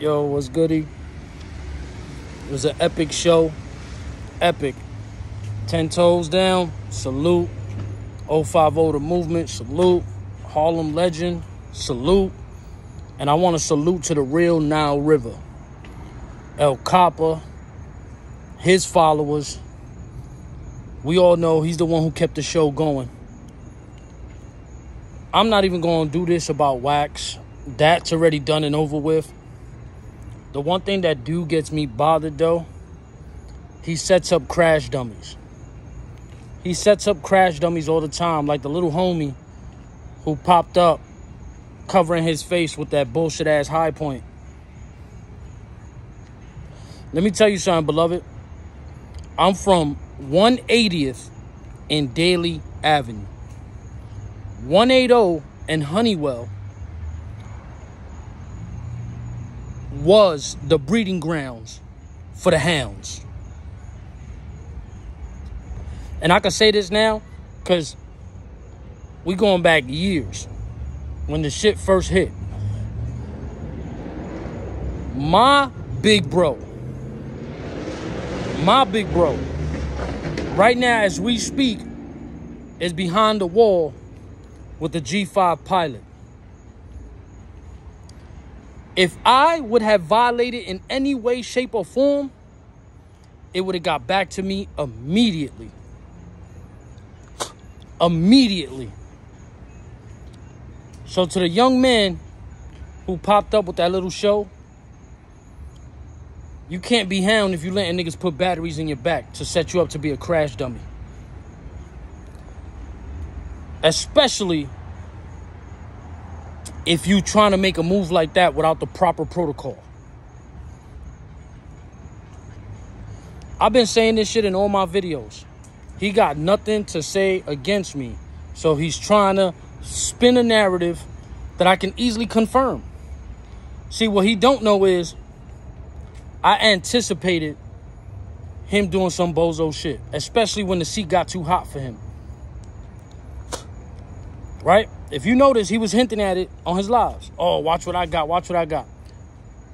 Yo, what's goody? It was an epic show. Epic. 10 toes down. Salute. 050 the movement. Salute. Harlem legend. Salute. And I want to salute to the real Nile River. El Capa. His followers. We all know he's the one who kept the show going. I'm not even going to do this about Wax. That's already done and over with. The one thing that dude gets me bothered, though, he sets up crash dummies. He sets up crash dummies all the time, like the little homie who popped up covering his face with that bullshit-ass high point. Let me tell you something, beloved. I'm from 180th and Daly Avenue. 180 and Honeywell was the breeding grounds for the hounds. And I can say this now because we going back years when the shit first hit. My big bro, right now as we speak, is behind the wall with the G5 Pilot. If I would have violated in any way, shape, or form, it would have got back to me immediately. Immediately. So to the young man who popped up with that little show, you can't be hound if you letting niggas put batteries in your back to set you up to be a crash dummy. Especially if you trying to make a move like that without the proper protocol. I've been saying this shit in all my videos. He got nothing to say against me. So he's trying to spin a narrative that I can easily confirm. See, what he don't know is I anticipated him doing some bozo shit, especially when the seat got too hot for him. Right? If you notice, he was hinting at it on his lives. Oh, watch what I got. Watch what I got.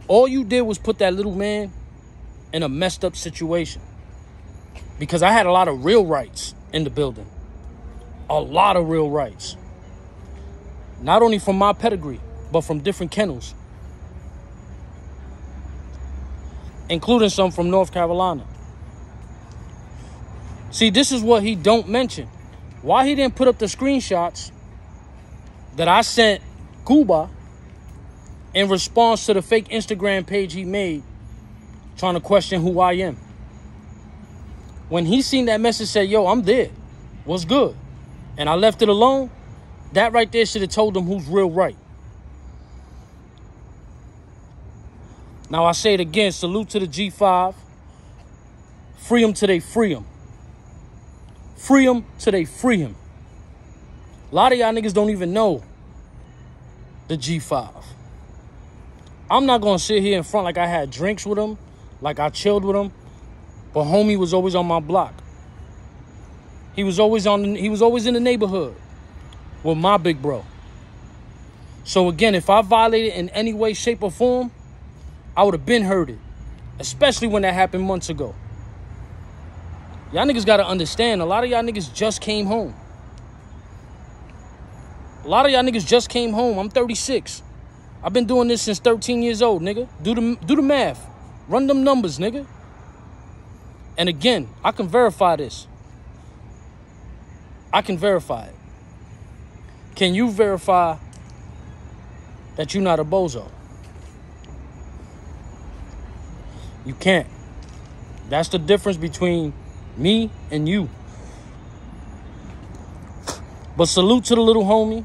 All you did was put that little man in a messed up situation. Because I had a lot of real rights in the building. A lot of real rights. Not only from my pedigree, but from different kennels. Including some from North Carolina. See, this is what he don't mention. Why he didn't put up the screenshots that I sent Cuba in response to the fake Instagram page he made trying to question who I am. When he seen that message, said, yo, I'm dead. What's good? And I left it alone. That right there should have told him who's real right. Now I say it again, salute to the G5. Free him till they free him. Free him till they free him. A lot of y'all niggas don't even know the G5. I'm not going to sit here in front like I had drinks with him, like I chilled with him, but homie was always on my block. He was always in the neighborhood with my big bro. So again, if I violated in any way, shape, or form, I would have been hurted, especially when that happened months ago. Y'all niggas got to understand, a lot of y'all niggas just came home. A lot of y'all niggas just came home. I'm 36. I've been doing this since 13 years old, nigga. Do the math. Run them numbers, nigga. And again, I can verify this. I can verify it. Can you verify that you're not a bozo? You can't. That's the difference between me and you. But salute to the little homie.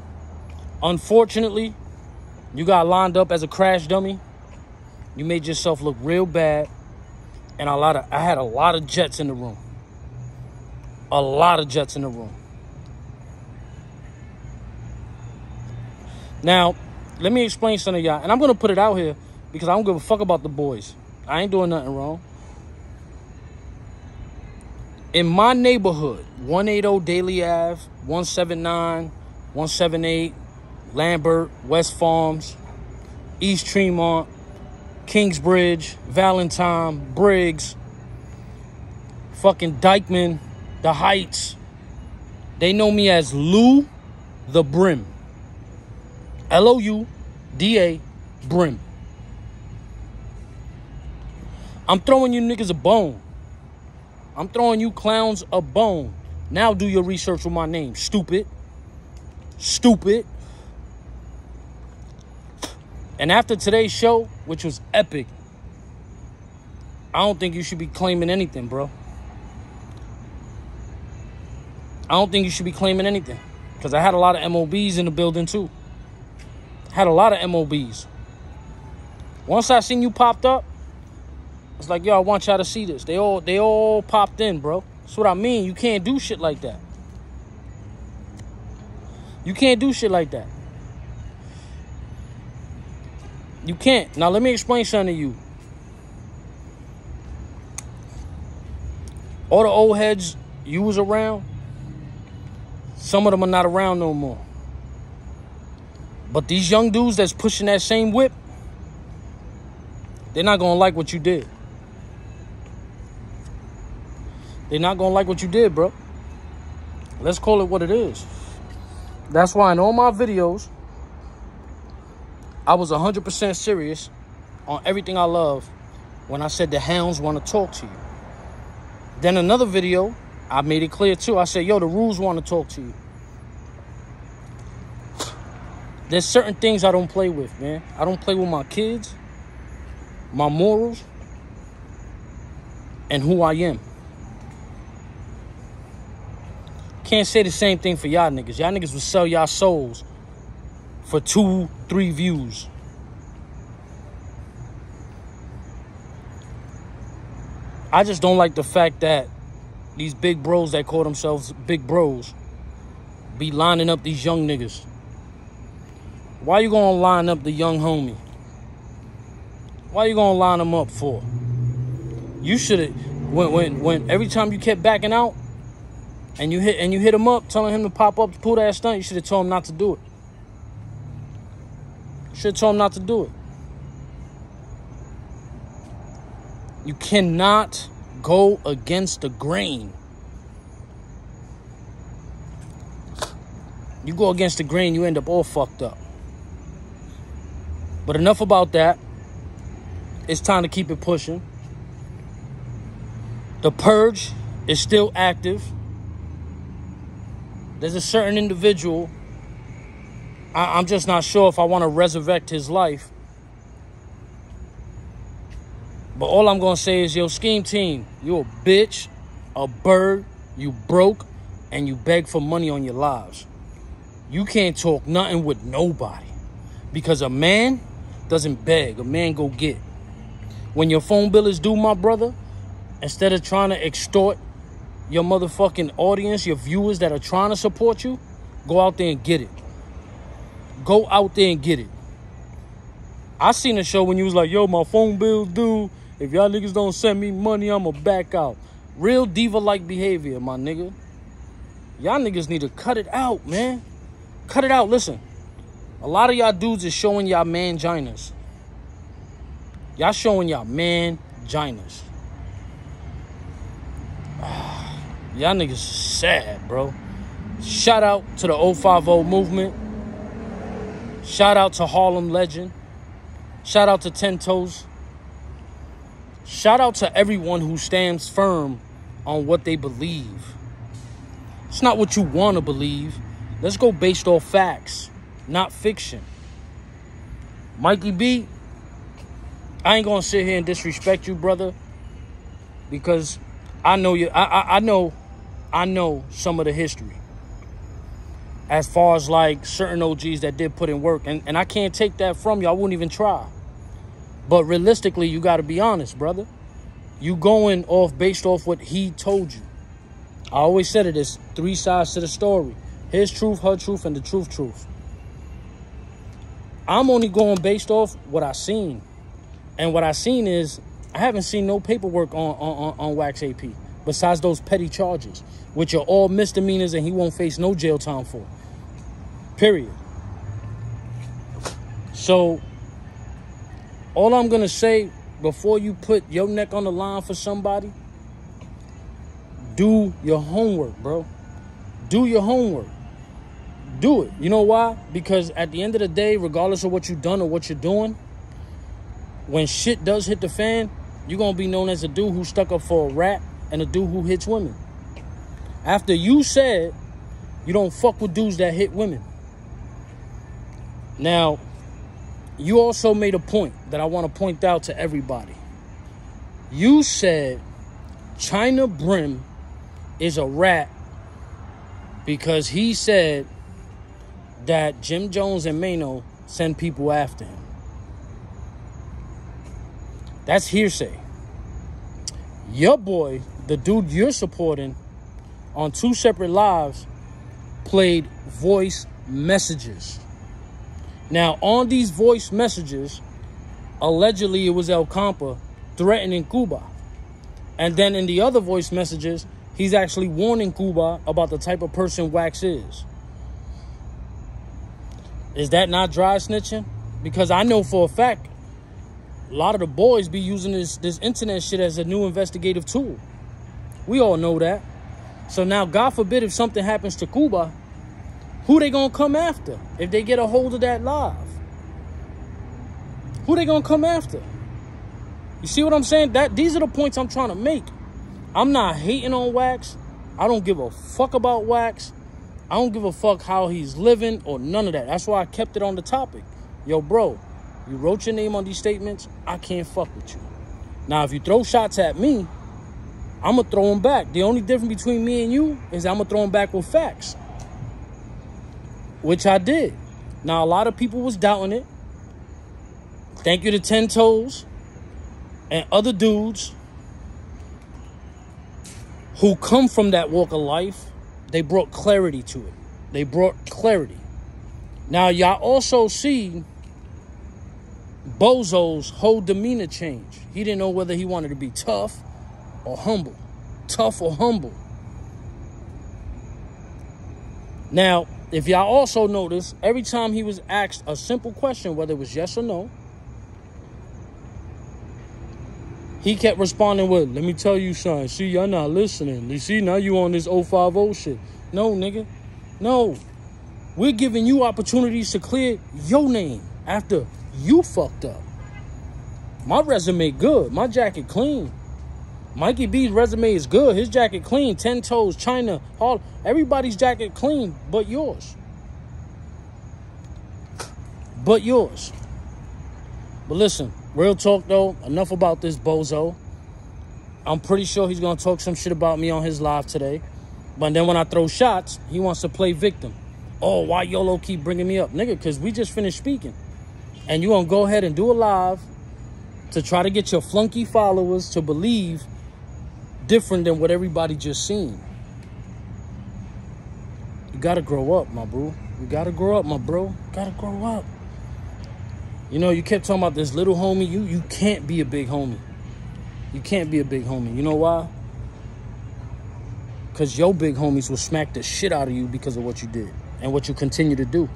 Unfortunately, you got lined up as a crash dummy. You made yourself look real bad. And I had a lot of jets in the room. A lot of jets in the room. Now, let me explain something to y'all. And I'm going to put it out here because I don't give a fuck about the boys. I ain't doing nothing wrong. In my neighborhood, 180 Daly Ave, 179, 178, Lambert, West Farms, East Tremont, Kingsbridge, Valentine, Briggs, fucking Dykeman, the Heights. They know me as Lou the Brim. L-O-U-D-A, Brim. I'm throwing you niggas a bone. I'm throwing you clowns a bone. Now do your research with my name. Stupid. Stupid. And after today's show, which was epic, I don't think you should be claiming anything, bro. I don't think you should be claiming anything. Because I had a lot of MOBs in the building, too. Had a lot of MOBs. Once I seen you popped up, it's like, yo, I want y'all to see this. They all popped in, bro. That's what I mean. You can't do shit like that. You can't do shit like that. You can't. Now, let me explain something to you. All the old heads you was around, some of them are not around no more. But these young dudes that's pushing that same whip, they're not going to like what you did. They're not going to like what you did, bro. Let's call it what it is. That's why in all my videos, I was 100% serious on everything I love when I said the hounds want to talk to you. Then another video, I made it clear too. I said, yo, the rules want to talk to you. There's certain things I don't play with, man. I don't play with my kids, my morals, and who I am. Can't say the same thing for y'all niggas. Y'all niggas will sell y'all souls for 2-3 views. I just don't like the fact that these big bros that call themselves big bros be lining up these young niggas. Why you gonna line up the young homie? Why you gonna line him up for? You should have, when every time you kept backing out and you hit him up, telling him to pop up to pull that stunt, you should have told him not to do it. Should have told him not to do it. You cannot go against the grain. You go against the grain, you end up all fucked up. But enough about that. It's time to keep it pushing. The purge is still active. There's a certain individual, I'm just not sure if I want to resurrect his life. But all I'm going to say is, yo, Scheme Team, you a bitch, a bird, you broke, and you beg for money on your lives. You can't talk nothing with nobody. Because a man doesn't beg, a man go get. When your phone bill is due, my brother, instead of trying to extort your motherfucking audience, your viewers that are trying to support you, go out there and get it. Go out there and get it. I seen a show when you was like, yo, my phone bill due. If y'all niggas don't send me money, I'ma back out. Real diva-like behavior, my nigga. Y'all niggas need to cut it out, man. Cut it out. Listen, a lot of y'all dudes is showing y'all man-ginas. Y'all showing y'all man-ginas. Y'all niggas sad, bro. Shout out to the 050 movement. Shout out to Harlem Legend. Shout out to 10 Toes. Shout out to everyone who stands firm on what they believe. It's not what you want to believe. Let's go based off facts, not fiction. Mikey B, I ain't gonna sit here and disrespect you, brother, because I know you. I know some of the history. As far as like certain OGs that did put in work, and I can't take that from you. I wouldn't even try. But realistically, you got to be honest, brother. You going off based off what he told you. I always said it, there's 3 sides to the story. His truth, her truth, and the truth. I'm only going based off what I seen. And what I seen is, I haven't seen no paperwork on Wax AP, besides those petty charges, which are all misdemeanors and he won't face no jail time for. Period. So, All I'm going to say, before you put your neck on the line for somebody, do your homework, bro. Do your homework. Do it. You know why? Because at the end of the day, regardless of what you've done or what you're doing, when shit does hit the fan, you're going to be known as a dude who stuck up for a rat and a dude who hits women. After you said you don't fuck with dudes that hit women. Now, you also made a point that I want to point out to everybody. You said China Brim is a rat because he said that Jim Jones and Mano send people after him. That's hearsay. Your boy, the dude you're supporting, on 2 separate lives, played voice messages. Now, on these voice messages, allegedly it was El Compa threatening Cuba. And then in the other voice messages, he's actually warning Cuba about the type of person Wax is. Is that not dry snitching? Because I know for a fact, a lot of the boys be using this internet shit as a new investigative tool. We all know that. So now, God forbid, if something happens to Cuba, who they gonna come after if they get a hold of that live? Who they gonna come after? You see what I'm saying? These are the points I'm trying to make. I'm not hating on Wax. I don't give a fuck about Wax. I don't give a fuck how he's living or none of that. That's why I kept it on the topic. Yo, bro, you wrote your name on these statements. I can't fuck with you. Now, if you throw shots at me, I'm going to throw them back. The only difference between me and you is I'm going to throw them back with facts. Which I did. Now, a lot of people was doubting it. Thank you to 10 Toes and other dudes who come from that walk of life. They brought clarity to it. They brought clarity. Now, y'all also see Bozo's whole demeanor change. He didn't know whether he wanted to be tough or humble. Tough or humble. Now, if y'all also notice, every time he was asked a simple question, whether it was yes or no, he kept responding with, let me tell you something. See, y'all not listening. You see, now you on this 050 shit. No, nigga. No. We're giving you opportunities to clear your name after you fucked up. My resume good. My jacket clean. Mikey B's resume is good. His jacket clean. 10 Toes, China, all everybody's jacket clean, but yours. But yours. But listen, real talk though, enough about this bozo. I'm pretty sure he's gonna talk some shit about me on his live today. But then when I throw shots, he wants to play victim. Oh, why YOLO keep bringing me up? Nigga, because we just finished speaking. And you gonna go ahead and do a live to try to get your flunky followers to believe different than what everybody just seen. You gotta grow up, my bro. You gotta grow up, my bro. You gotta grow up. You know, you kept talking about this little homie. You can't be a big homie. You can't be a big homie. You know why? Because your big homies will smack the shit out of you because of what you did and what you continue to do.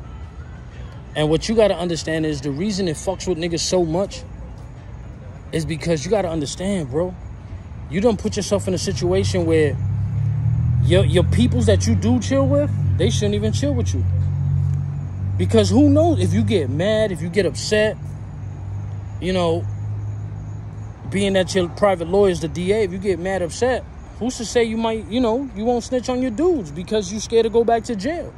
And what you got to understand is the reason it fucks with niggas so much is because you got to understand, bro. You don't put yourself in a situation where your peoples that you do chill with, they shouldn't even chill with you. Because who knows, if you get mad, if you get upset, you know, being that your private lawyer is the DA, if you get mad, upset, who's to say you might, you know, you won't snitch on your dudes because you scared to go back to jail?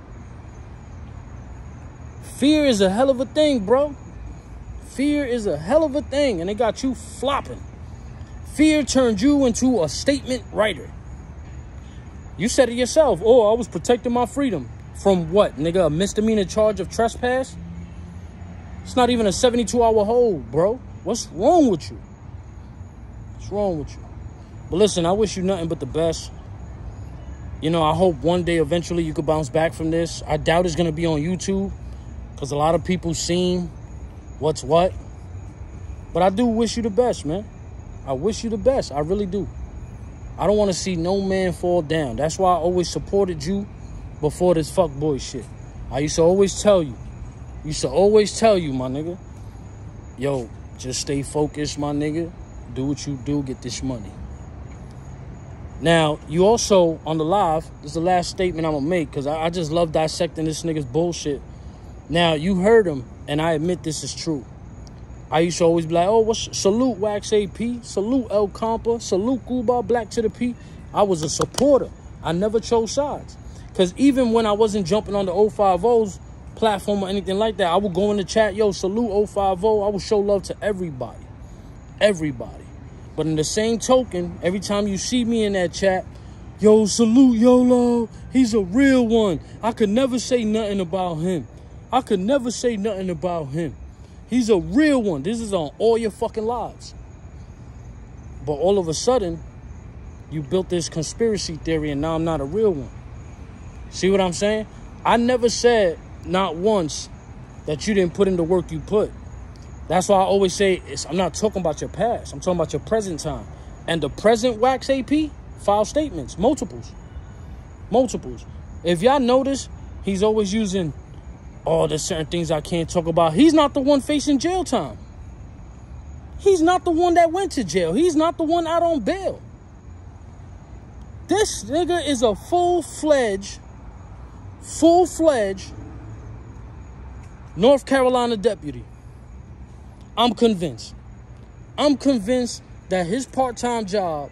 Fear is a hell of a thing, bro. Fear is a hell of a thing, and it got you flopping. Fear turned you into a statement writer. You said it yourself. Oh, I was protecting my freedom. From what, nigga? A misdemeanor charge of trespass? It's not even a 72-hour hold, bro. What's wrong with you? What's wrong with you? But listen, I wish you nothing but the best. You know, I hope one day eventually you could bounce back from this. I doubt it's going to be on YouTube because a lot of people seen what's what. But I do wish you the best, man. I wish you the best. I really do. I don't want to see no man fall down. That's why I always supported you before this fuckboy shit. I used to always tell you. My nigga. Yo, Just stay focused, my nigga. Do what you do, get this money. Now, you also, on the live, this is the last statement I'm going to make, because I just love dissecting this nigga's bullshit. Now, you heard him, and I admit this is true. I used to always be like, oh, salute Wax AP, salute El Compa, salute Cuba, Black to the P. I was a supporter. I never chose sides. Because even when I wasn't jumping on the 050's platform or anything like that, I would go in the chat, yo, salute 050. I would show love to everybody. Everybody. But in the same token, every time you see me in that chat, yo, salute YOLO. He's a real one. I could never say nothing about him. I could never say nothing about him. He's a real one. This is on all your fucking lives. But all of a sudden, you built this conspiracy theory and now I'm not a real one. See what I'm saying? I never said, not once, that you didn't put in the work you put. That's why I always say, I'm not talking about your past. I'm talking about your present time. And the present Wax AP, file statements, multiples. Multiples. If y'all notice, he's always using, oh, there's certain things I can't talk about. He's not the one facing jail time. He's not the one that went to jail. He's not the one out on bail. This nigga is a full-fledged North Carolina deputy. I'm convinced. I'm convinced that his part-time job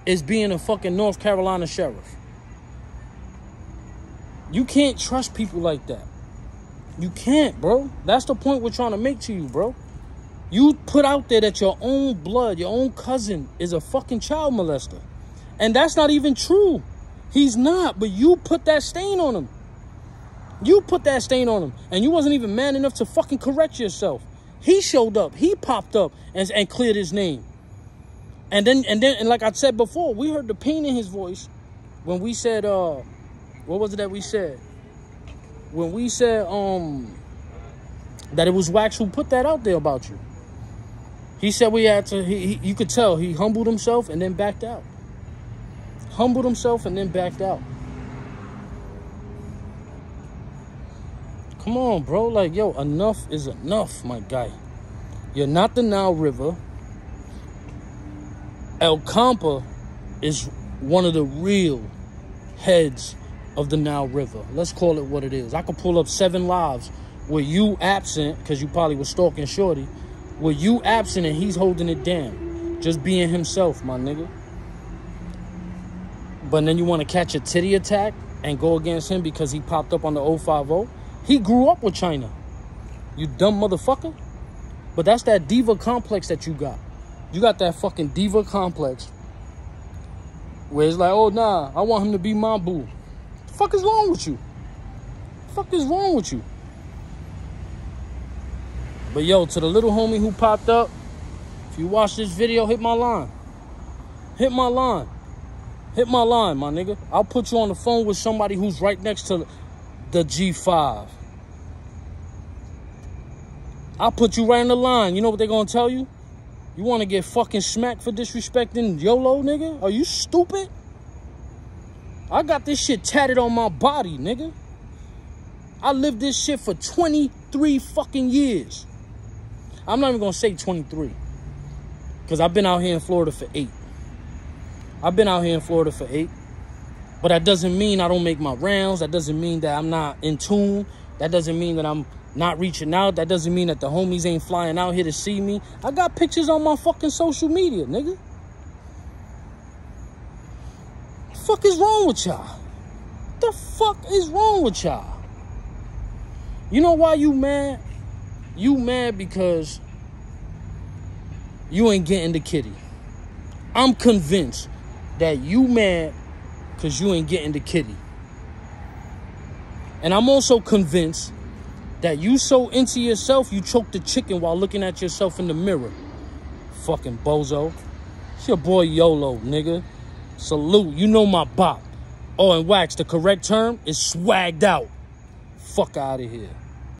is being a fucking North Carolina sheriff. You can't trust people like that. You can't, bro. That's the point we're trying to make to you, bro. You put out there that your own blood, your own cousin is a fucking child molester. And that's not even true. He's not, but you put that stain on him. You put that stain on him. And you wasn't even man enough to fucking correct yourself. He showed up. He popped up and cleared his name. And then like I said before, we heard the pain in his voice when we said, what was it that we said? When we said that it was Wax who put that out there about you. He said we had to, you could tell he humbled himself and then backed out. Humbled himself and then backed out. Come on, bro. Like, yo, enough is enough, my guy. You're not the Nile River. El Compa is one of the real heads of the Nile River. Let's call it what it is. I could pull up 7 lives where you absent, because you probably was stalking Shorty, where you absent and he's holding it down. Just being himself, my nigga. But then you want to catch a titty attack and go against him because he popped up on the 050? He grew up with China. You dumb motherfucker. But that's that diva complex that you got. You got that fucking diva complex where it's like, oh, nah, I want him to be my boo. The fuck is wrong with you? The fuck is wrong with you? But yo, to the little homie who popped up, if you watch this video, hit my line. Hit my line. Hit my line, my nigga. I'll put you on the phone with somebody who's right next to the G5. I'll put you right in the line. You know what they're going to tell you? You want to get fucking smacked for disrespecting YOLO, nigga? Are you stupid? I got this shit tatted on my body, nigga. I lived this shit for 23 fucking years. I'm not even going to say 23. Because I've been out here in Florida for 8. I've been out here in Florida for 8. But that doesn't mean I don't make my rounds. That doesn't mean that I'm not in tune. That doesn't mean that I'm not reaching out. That doesn't mean that the homies ain't flying out here to see me. I got pictures on my fucking social media, nigga. The fuck is wrong with y'all? The fuck is wrong with y'all? You know why you mad? You mad because you ain't getting the kitty. I'm convinced that you mad because you ain't getting the kitty. And I'm also convinced that you so into yourself, you choke the chicken while looking at yourself in the mirror. Fucking bozo. It's your boy YOLO, nigga. Salute. You know my bop. Oh, and Wax, the correct term is swagged out. Fuck out of here.